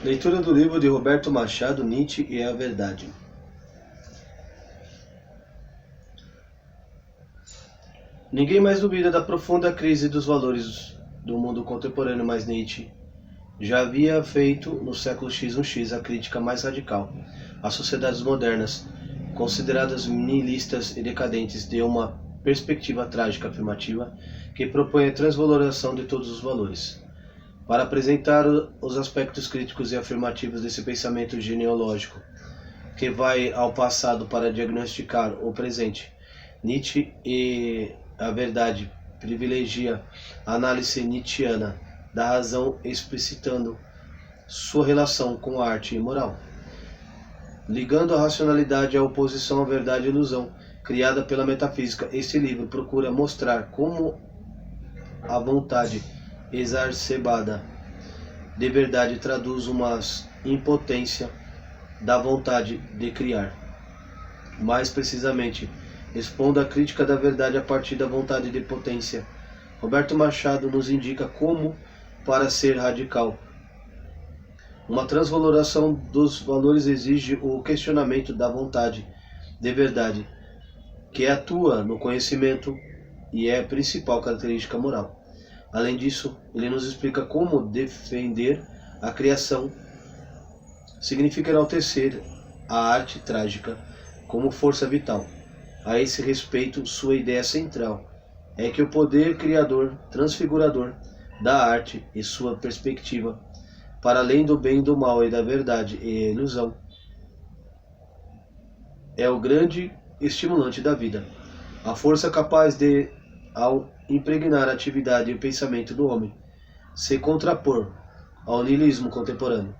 Leitura do livro de Roberto Machado, Nietzsche e a Verdade. Ninguém mais duvida da profunda crise dos valores do mundo contemporâneo, mas Nietzsche já havia feito no século X a crítica mais radical às sociedades modernas, consideradas nihilistas e decadentes, de uma perspectiva trágica afirmativa que propõe a transvalorização de todos os valores. Para apresentar os aspectos críticos e afirmativos desse pensamento genealógico, que vai ao passado para diagnosticar o presente, Nietzsche e a Verdade privilegia a análise nietzschiana da razão, explicitando sua relação com a arte e moral. Ligando a racionalidade à oposição à verdade e ilusão criada pela metafísica, este livro procura mostrar como a vontade exacerbada de verdade traduz uma impotência da vontade de criar. Mais precisamente, expondo a crítica da verdade a partir da vontade de potência, Roberto Machado nos indica como, para ser radical, uma transvaloração dos valores exige o questionamento da vontade de verdade, que atua no conhecimento e é a principal característica moral. Além disso, ele nos explica como defender a criação significa enaltecer a arte trágica como força vital. A esse respeito, sua ideia central é que o poder criador, transfigurador da arte e sua perspectiva, para além do bem e do mal e da verdade e ilusão, é o grande estimulante da vida, a força capaz de, ao impregnar a atividade e o pensamento do homem, se contrapor ao niilismo contemporâneo.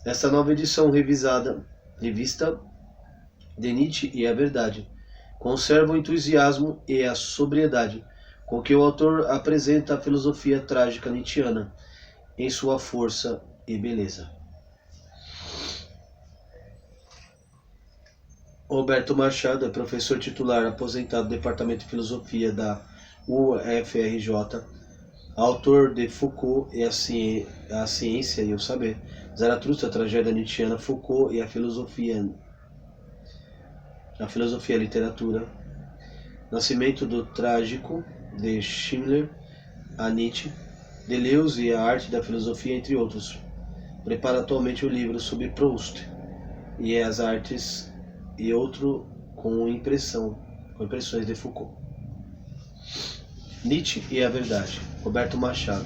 Esta nova edição revista de Nietzsche e a Verdade conserva o entusiasmo e a sobriedade com que o autor apresenta a filosofia trágica nietzschiana em sua força e beleza. Roberto Machado é professor titular aposentado do Departamento de Filosofia da UFRJ, autor de Foucault e a Ciência e o Saber, Zaratustra, a Tragédia Nietzschiana, Foucault e a Filosofia e a Literatura, Nascimento do Trágico, de Schiller a Nietzsche, Deleuze e a Arte da Filosofia, entre outros. Prepara atualmente o livro sobre Proust e as artes e outro com impressões de Foucault. Nietzsche e a Verdade, Roberto Machado.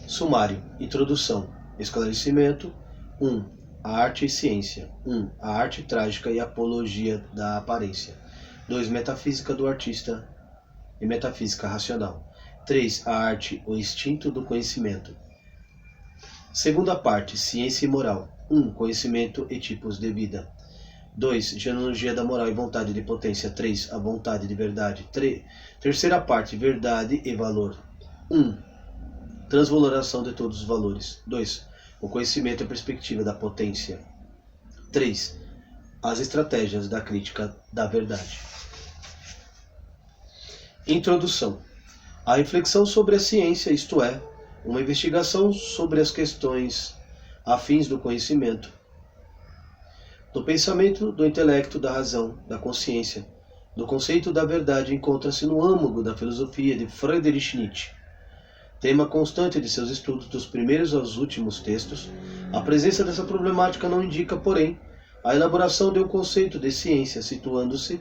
Sumário. Introdução. Esclarecimento. 1. A arte e ciência. 1. A arte trágica e apologia da aparência. 2. Metafísica do artista e metafísica racional. 3. A arte, o instinto do conhecimento. Segunda parte. Ciência e moral. 1. Conhecimento e tipos de vida. 2. Genealogia da moral e vontade de potência. 3. A vontade de verdade. Terceira parte. Verdade e valor. 1. Transvaloração de todos os valores. 2. O conhecimento e a perspectiva da potência. 3. As estratégias da crítica da verdade. Introdução. A reflexão sobre a ciência, isto é, uma investigação sobre as questões afins do conhecimento, do pensamento, do intelecto, da razão, da consciência, do conceito da verdade, encontra-se no âmago da filosofia de Friedrich Nietzsche. Tema constante de seus estudos, dos primeiros aos últimos textos, a presença dessa problemática não indica, porém, a elaboração de um conceito de ciência, situando-se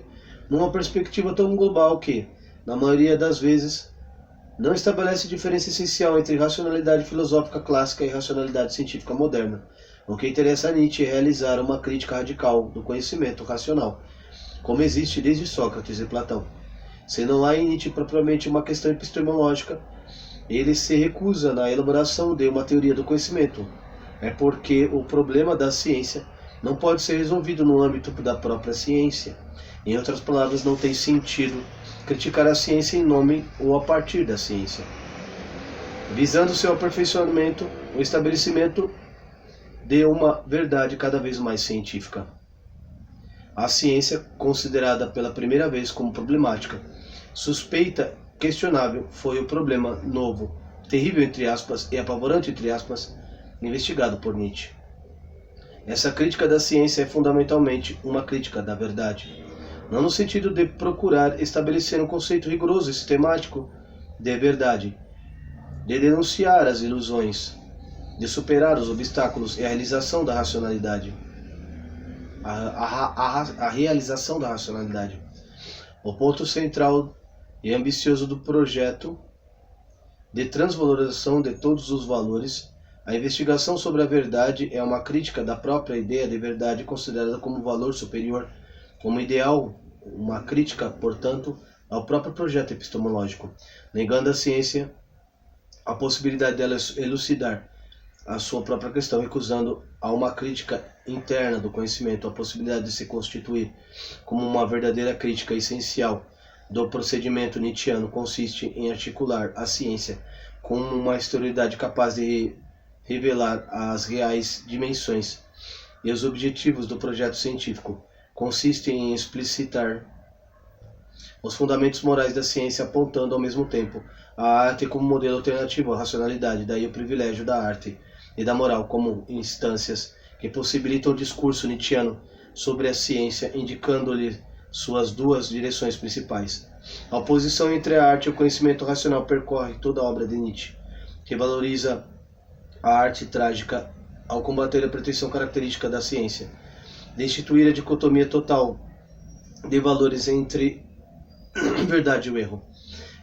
numa perspectiva tão global que, na maioria das vezes, não estabelece diferença essencial entre racionalidade filosófica clássica e racionalidade científica moderna. O que interessa a Nietzsche é realizar uma crítica radical do conhecimento racional, como existe desde Sócrates e Platão. Se não há em Nietzsche propriamente uma questão epistemológica, ele se recusa na elaboração de uma teoria do conhecimento. É porque o problema da ciência não pode ser resolvido no âmbito da própria ciência. Em outras palavras, não tem sentido criticar a ciência em nome ou a partir da ciência. Visando seu aperfeiçoamento, o estabelecimento de uma verdade cada vez mais científica. A ciência, considerada pela primeira vez como problemática, suspeita, questionável, foi o problema novo terrível entre aspas e apavorante entre aspas, investigado por Nietzsche. Essa crítica da ciência é fundamentalmente uma crítica da verdade, não no sentido de procurar estabelecer um conceito rigoroso e sistemático de verdade, de denunciar as ilusões, de superar os obstáculos e a realização da racionalidade. A realização da racionalidade. O ponto central e ambicioso do projeto de transvalorização de todos os valores, a investigação sobre a verdade é uma crítica da própria ideia de verdade considerada como valor superior, como ideal, uma crítica, portanto, ao próprio projeto epistemológico, negando à ciência a possibilidade dela elucidar a sua própria questão, recusando a uma crítica interna do conhecimento a possibilidade de se constituir como uma verdadeira crítica essencial do procedimento nietzschiano consiste em articular a ciência como uma exterioridade capaz de revelar as reais dimensões e os objetivos do projeto científico. Consiste em explicitar os fundamentos morais da ciência, apontando ao mesmo tempo a arte como modelo alternativo à racionalidade, daí o privilégio da arte e da moral como instâncias que possibilitam o discurso nietzschiano sobre a ciência, indicando-lhe suas duas direções principais. A oposição entre a arte e o conhecimento racional percorre toda a obra de Nietzsche, que valoriza a arte trágica ao combater a pretensão característica da ciência, de instituir a dicotomia total de valores entre verdade e o erro.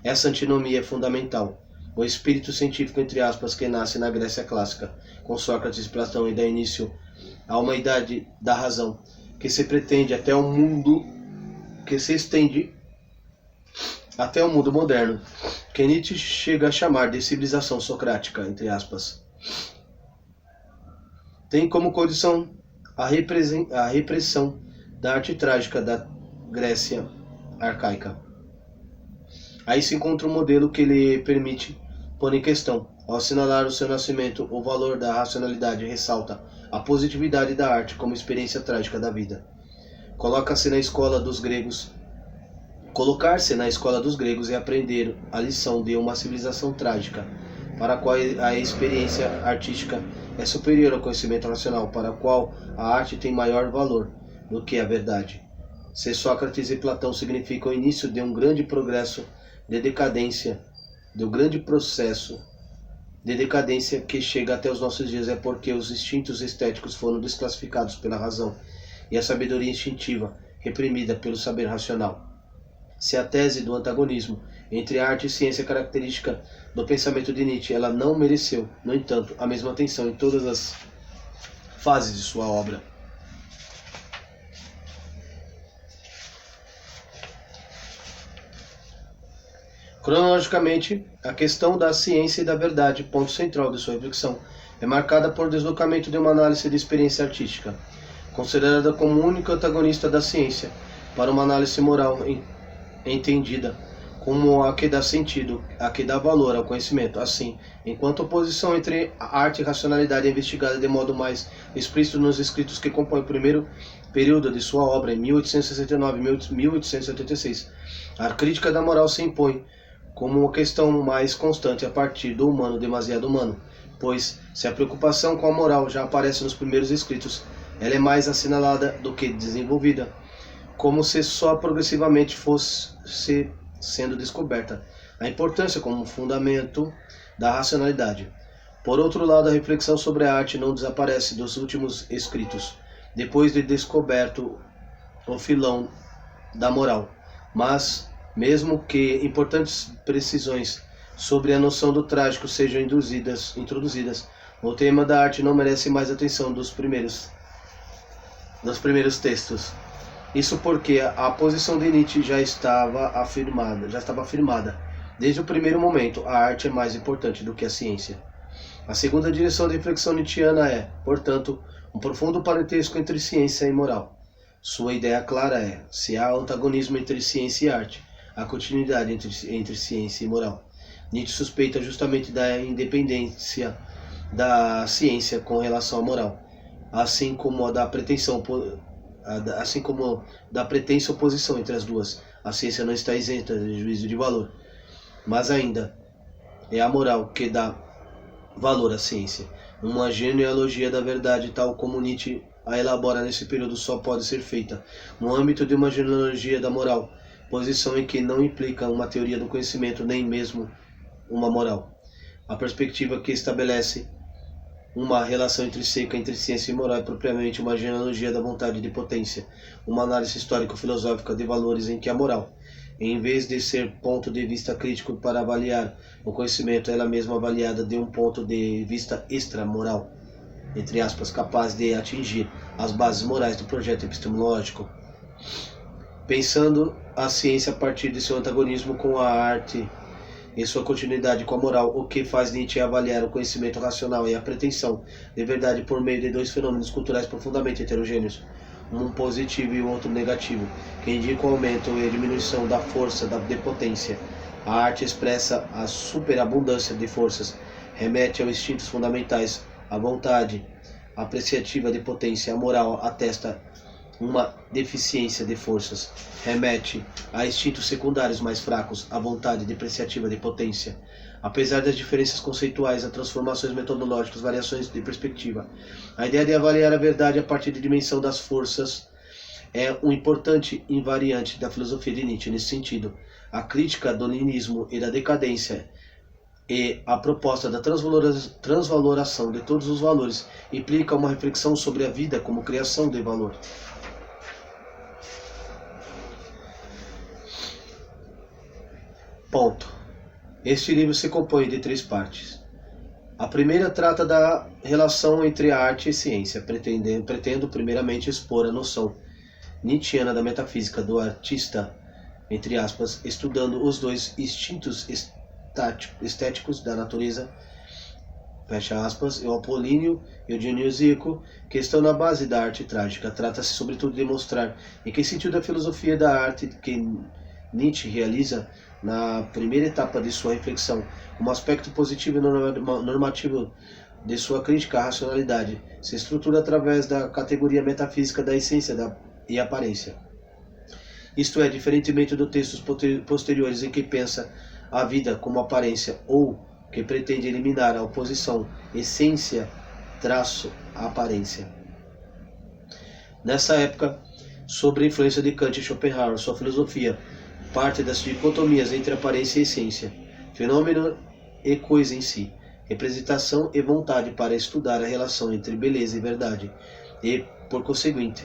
Essa antinomia é fundamental. O espírito científico, entre aspas, que nasce na Grécia clássica, com Sócrates e Platão, e dá início a uma idade da razão, que se pretende até o mundo, que se estende até o mundo moderno, que Nietzsche chega a chamar de civilização socrática, entre aspas, tem como condição a repressão da arte trágica da Grécia arcaica. Aí se encontra um modelo que lhe permite pôr em questão, ao assinalar o seu nascimento, o valor da racionalidade, ressalta a positividade da arte como experiência trágica da vida. Colocar-se na escola dos gregos é aprender a lição de uma civilização trágica, para a qual a experiência artística é superior ao conhecimento racional, para a qual a arte tem maior valor do que a verdade. Se Sócrates e Platão significam o início de um grande progresso de decadência, do grande processo de decadência que chega até os nossos dias, é porque os instintos estéticos foram desclassificados pela razão e a sabedoria instintiva reprimida pelo saber racional. Se a tese do antagonismo entre arte e ciência é característica do pensamento de Nietzsche, ela não mereceu, no entanto, a mesma atenção em todas as fases de sua obra. Cronologicamente, a questão da ciência e da verdade, ponto central de sua reflexão, é marcada por deslocamento de uma análise de experiência artística, considerada como único antagonista da ciência, para uma análise moral entendida como a que dá sentido, a que dá valor ao conhecimento. Assim, enquanto a oposição entre a arte e a racionalidade é investigada de modo mais explícito nos escritos que compõem o primeiro período de sua obra, em 1869 e 1886, a crítica da moral se impõe como uma questão mais constante a partir do humano demasiado humano, pois, se a preocupação com a moral já aparece nos primeiros escritos, ela é mais assinalada do que desenvolvida, como se só progressivamente fosse sendo descoberta a importância como fundamento da racionalidade. Por outro lado, a reflexão sobre a arte não desaparece dos últimos escritos, depois de descoberto o filão da moral, mas, mesmo que importantes precisões sobre a noção do trágico sejam introduzidas, o tema da arte não merece mais atenção dos primeiros textos. Isso porque a posição de Nietzsche já estava afirmada. Desde o primeiro momento, a arte é mais importante do que a ciência. A segunda direção da reflexão nietzschiana é, portanto, um profundo parentesco entre ciência e moral. Sua ideia clara é, se há antagonismo entre ciência e arte, há continuidade entre ciência e moral. Nietzsche suspeita justamente da independência da ciência com relação à moral, assim como da pretensa oposição entre as duas. A ciência não está isenta de juízo de valor, mas ainda é a moral que dá valor à ciência. Uma genealogia da verdade, tal como Nietzsche a elabora nesse período, só pode ser feita no âmbito de uma genealogia da moral, posição em que não implica uma teoria do conhecimento, nem mesmo uma moral. A perspectiva que estabelece uma relação intrínseca entre ciência e moral é propriamente uma genealogia da vontade de potência, uma análise histórico-filosófica de valores em que a moral, em vez de ser ponto de vista crítico para avaliar o conhecimento, ela mesma avaliada de um ponto de vista extramoral, entre aspas, capaz de atingir as bases morais do projeto epistemológico, pensando a ciência a partir de seu antagonismo com a arte e sua continuidade com a moral, o que faz Nietzsche avaliar o conhecimento racional e a pretensão de verdade por meio de dois fenômenos culturais profundamente heterogêneos, um positivo e o outro negativo, que indicam o aumento e a diminuição da força de potência. A arte expressa a superabundância de forças, remete aos instintos fundamentais, a vontade apreciativa de potência. A moral atesta uma deficiência de forças, remete a instintos secundários mais fracos, a vontade depreciativa de potência. Apesar das diferenças conceituais, as transformações metodológicas, variações de perspectiva, a ideia de avaliar a verdade a partir da dimensão das forças é um importante invariante da filosofia de Nietzsche nesse sentido. A crítica do niilismo e da decadência e a proposta da transvaloração de todos os valores implica uma reflexão sobre a vida como criação de valor. Ponto. Este livro se compõe de 3 partes. A primeira trata da relação entre a arte e ciência. Pretendo primeiramente expor a noção nietzschiana da metafísica do artista, entre aspas, estudando os dois instintos estéticos da natureza, fecha aspas, o apolíneo e o dionisíaco, que estão na base da arte trágica. Trata-se sobretudo de mostrar em que sentido a filosofia da arte que Nietzsche realiza na primeira etapa de sua reflexão, como aspecto positivo e normativo de sua crítica à racionalidade, se estrutura através da categoria metafísica da essência e aparência. Isto é, diferentemente dos textos posteriores em que pensa a vida como aparência ou que pretende eliminar a oposição essência-aparência. Nessa época, sob a influência de Kant e Schopenhauer, sua filosofia parte das dicotomias entre aparência e essência, fenômeno e coisa em si, representação e vontade, para estudar a relação entre beleza e verdade, e, por conseguinte,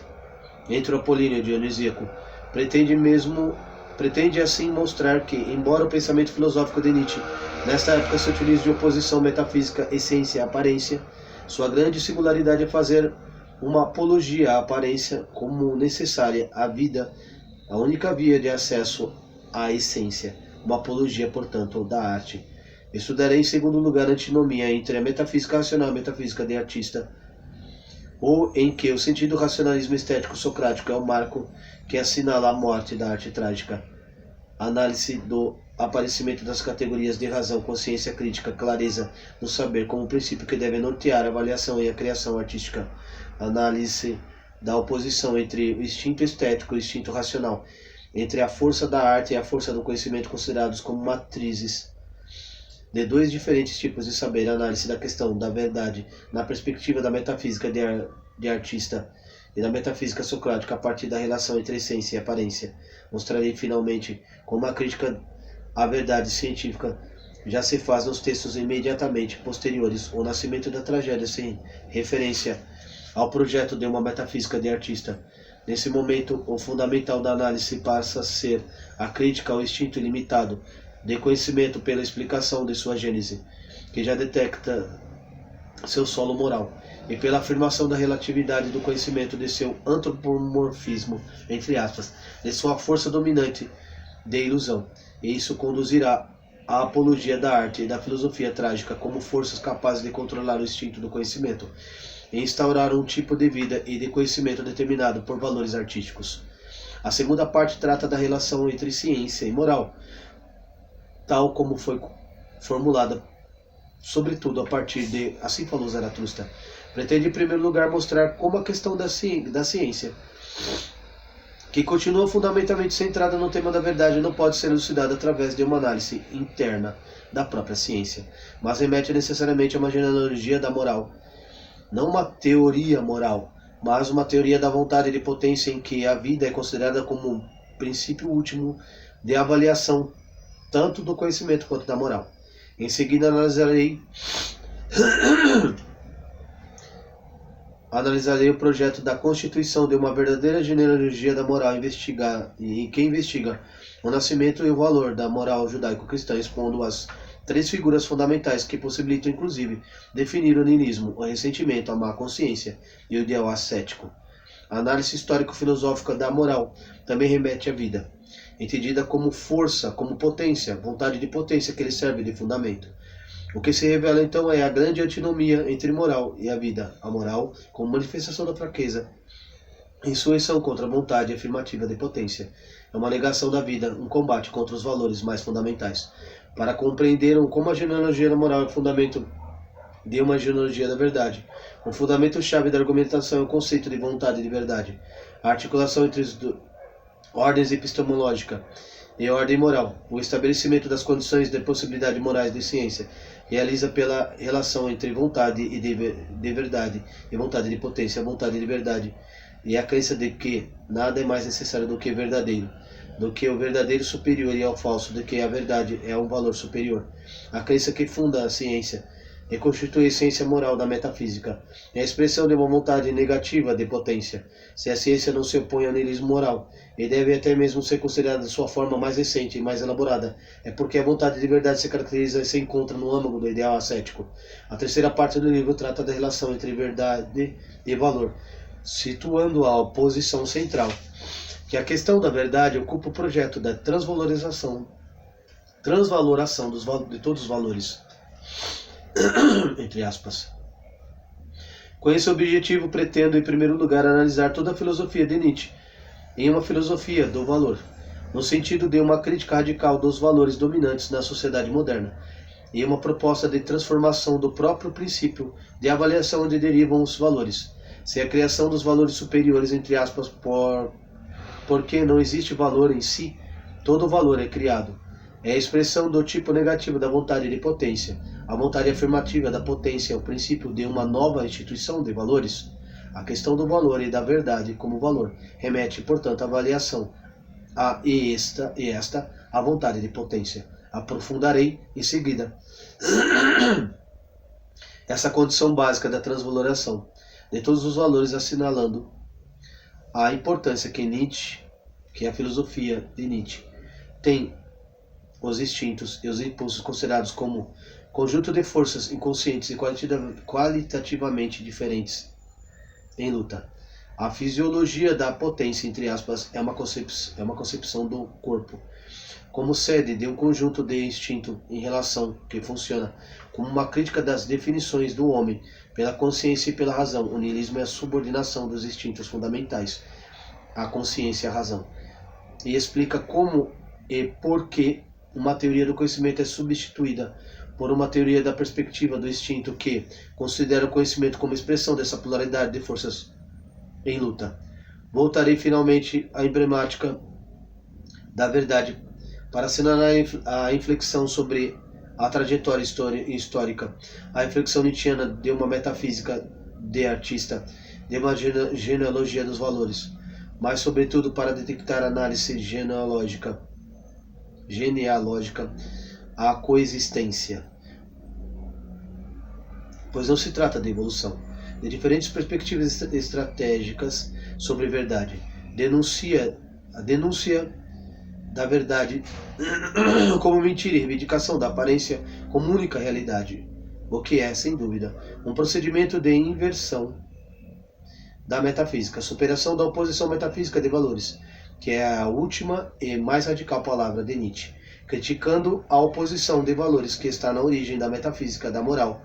entre o apolíneo e o dionisíaco. Pretende assim mostrar que, embora o pensamento filosófico de Nietzsche nesta época se utilize de oposição metafísica essência-aparência, sua grande singularidade é fazer uma apologia à aparência como necessária à vida, a única via de acesso à essência, uma apologia, portanto, da arte. Estudarei, em segundo lugar, a antinomia entre a metafísica racional e a metafísica de artista, ou em que o sentido racionalismo estético socrático é o marco que assinala a morte da arte trágica. Análise do aparecimento das categorias de razão, consciência crítica, clareza no saber como princípio que deve nortear a avaliação e a criação artística. Análise da oposição entre o instinto estético e o instinto racional, entre a força da arte e a força do conhecimento, considerados como matrizes de dois diferentes tipos de saber. Análise da questão da verdade na perspectiva da metafísica de artista e da metafísica socrática a partir da relação entre essência e aparência. Mostrarei finalmente como a crítica à verdade científica já se faz nos textos imediatamente posteriores ao nascimento da tragédia, sem referência ao projeto de uma metafísica de artista. Nesse momento, o fundamental da análise passa a ser a crítica ao instinto ilimitado de conhecimento pela explicação de sua gênese, que já detecta seu solo moral, e pela afirmação da relatividade do conhecimento de seu antropomorfismo, entre aspas, de sua força dominante de ilusão. E isso conduzirá à apologia da arte e da filosofia trágica como forças capazes de controlar o instinto do conhecimento e instaurar um tipo de vida e de conhecimento determinado por valores artísticos. A segunda parte trata da relação entre ciência e moral, tal como foi formulada, sobretudo a partir de Assim Falou Zaratustra. Pretende, em primeiro lugar, mostrar como a questão da ciência, que continua fundamentalmente centrada no tema da verdade, não pode ser elucidada através de uma análise interna da própria ciência, mas remete necessariamente a uma genealogia da moral, não uma teoria moral, mas uma teoria da vontade de potência em que a vida é considerada como um princípio último de avaliação tanto do conhecimento quanto da moral. Em seguida analisarei o projeto da constituição de uma verdadeira genealogia da moral em que investiga o nascimento e o valor da moral judaico-cristã, expondo as três figuras fundamentais que possibilitam, inclusive, definir o niilismo, o ressentimento, a má consciência e o ideal ascético. A análise histórico-filosófica da moral também remete à vida, entendida como força, como potência, vontade de potência que lhe serve de fundamento. O que se revela então é a grande antinomia entre moral e a vida. A moral, como manifestação da fraqueza, insurreição contra a vontade afirmativa de potência, é uma negação da vida, um combate contra os valores mais fundamentais. Para compreender como a genealogia da moral é o fundamento de uma genealogia da verdade, o fundamento-chave da argumentação é o conceito de vontade de verdade, a articulação entre as ordens epistemológica e ordem moral, o estabelecimento das condições de possibilidade morais de ciência, realiza pela relação entre vontade e de verdade e vontade de potência, vontade de verdade, e a crença de que nada é mais necessário do que verdadeiro, do que o verdadeiro superior e ao falso, de que a verdade é um valor superior. A crença que funda a ciência e constitui a essência moral da metafísica é a expressão de uma vontade negativa de potência. Se a ciência não se opõe ao niilismo moral, e deve até mesmo ser considerada sua forma mais recente e mais elaborada, é porque a vontade de verdade se caracteriza e se encontra no âmago do ideal ascético. A terceira parte do livro trata da relação entre verdade e valor, situando a oposição central, que a questão da verdade ocupa o projeto da transvaloração de todos os valores. Entre aspas. Com esse objetivo, pretendo, em primeiro lugar, analisar toda a filosofia de Nietzsche em uma filosofia do valor, no sentido de uma crítica radical dos valores dominantes na sociedade moderna, e uma proposta de transformação do próprio princípio de avaliação onde derivam os valores, se a criação dos valores superiores, entre aspas, porque não existe valor em si, todo valor é criado. É a expressão do tipo negativo da vontade de potência. A vontade afirmativa da potência é o princípio de uma nova instituição de valores. A questão do valor e da verdade como valor remete, portanto, à avaliação e esta à vontade de potência. Aprofundarei em seguida essa condição básica da transvaloração de todos os valores, assinalando a importância que a filosofia de Nietzsche tem os instintos e os impulsos considerados como conjunto de forças inconscientes e qualitativamente diferentes em luta. A fisiologia da potência, entre aspas, é uma concepção do corpo como sede de um conjunto de instinto em relação que funciona como uma crítica das definições do homem pela consciência e pela razão. O niilismo é a subordinação dos instintos fundamentais à consciência e à razão, e explica como e por que uma teoria do conhecimento é substituída por uma teoria da perspectiva do instinto que considera o conhecimento como expressão dessa pluralidade de forças em luta. Voltarei finalmente à emblemática da verdade para assinalar a inflexão sobre a trajetória histórica, a reflexão nietzschiana de uma metafísica de artista, de uma genealogia dos valores, mas sobretudo para detectar a análise genealógica, a coexistência, pois não se trata de evolução, de diferentes perspectivas estratégicas sobre verdade. A denúncia da verdade como mentira e reivindicação da aparência como única realidade, o que é, sem dúvida, um procedimento de inversão da metafísica, superação da oposição metafísica de valores, que é a última e mais radical palavra de Nietzsche, criticando a oposição de valores que está na origem da metafísica, da moral,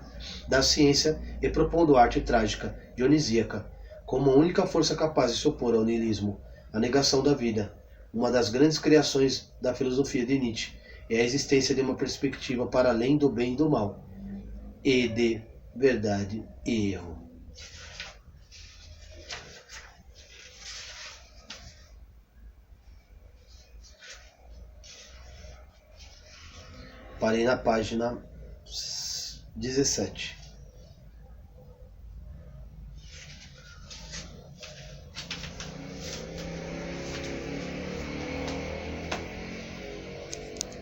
da ciência, e propondo a arte trágica, dionisíaca, como a única força capaz de se opor ao niilismo, a negação da vida. Uma das grandes criações da filosofia de Nietzsche é a existência de uma perspectiva para além do bem e do mal, e de verdade e erro. Parei na página 17.